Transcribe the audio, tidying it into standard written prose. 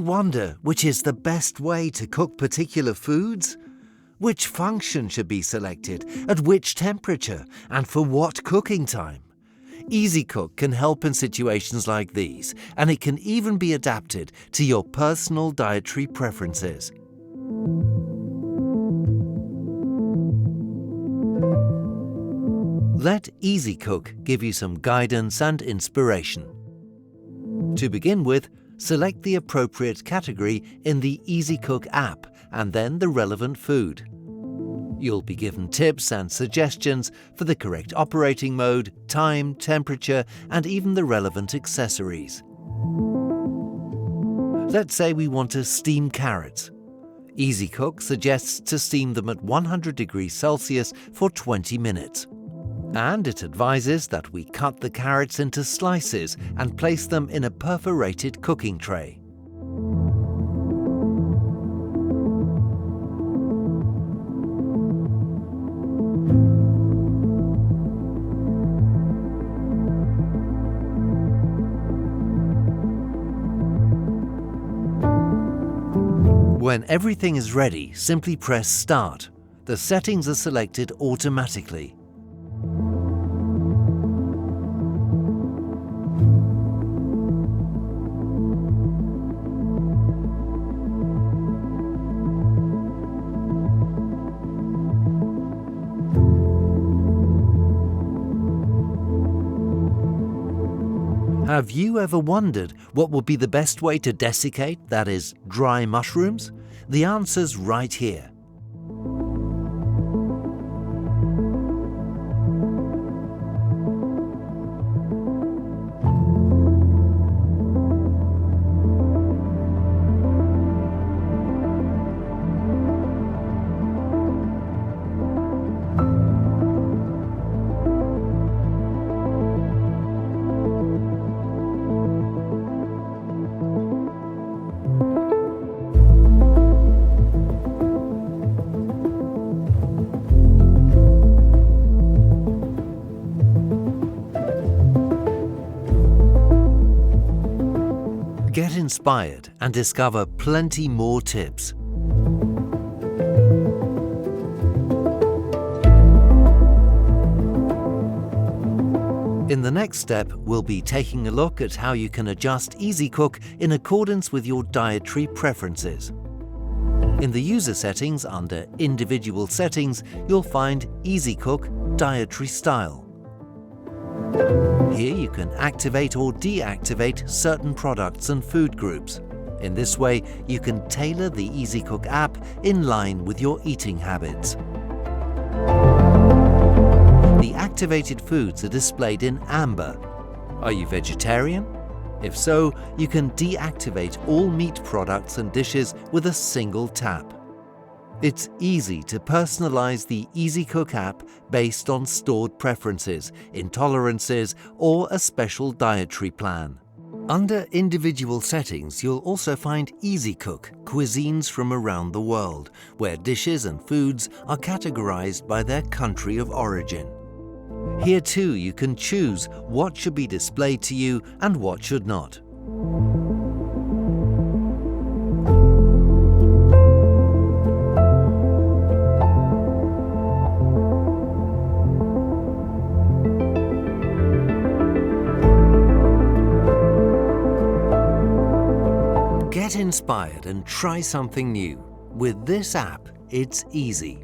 wonder which is the best way to cook particular foods? Which function should be selected, at which temperature, and for what cooking time? EasyCook can help in situations like these, and it can even be adapted to your personal dietary preferences. Let EasyCook give you some guidance and inspiration. To begin with, select the appropriate category in the EasyCook app and then the relevant food. You'll be given tips and suggestions for the correct operating mode, time, temperature, and even the relevant accessories. Let's say we want to steam carrots. EasyCook suggests to steam them at 100 degrees Celsius for 20 minutes. And it advises that we cut the carrots into slices and place them in a perforated cooking tray. When everything is ready, simply press Start. The settings are selected automatically. Have you ever wondered what would be the best way to desiccate, that is, dry mushrooms? The answer's right here. Get inspired and discover plenty more tips. In the next step, we'll be taking a look at how you can adjust EasyCook in accordance with your dietary preferences. In the user settings under Individual Settings, you'll find EasyCook Dietary Style. Here you can activate or deactivate certain products and food groups. In this way, you can tailor the EasyCook app in line with your eating habits. The activated foods are displayed in amber. Are you vegetarian? If so, you can deactivate all meat products and dishes with a single tap. It's easy to personalize the EasyCook app based on stored preferences, intolerances, or a special dietary plan. Under Individual Settings, you'll also find EasyCook Cuisines from around the world, where dishes and foods are categorized by their country of origin. Here too, you can choose what should be displayed to you and what should not. Get inspired and try something new. With this app, it's easy.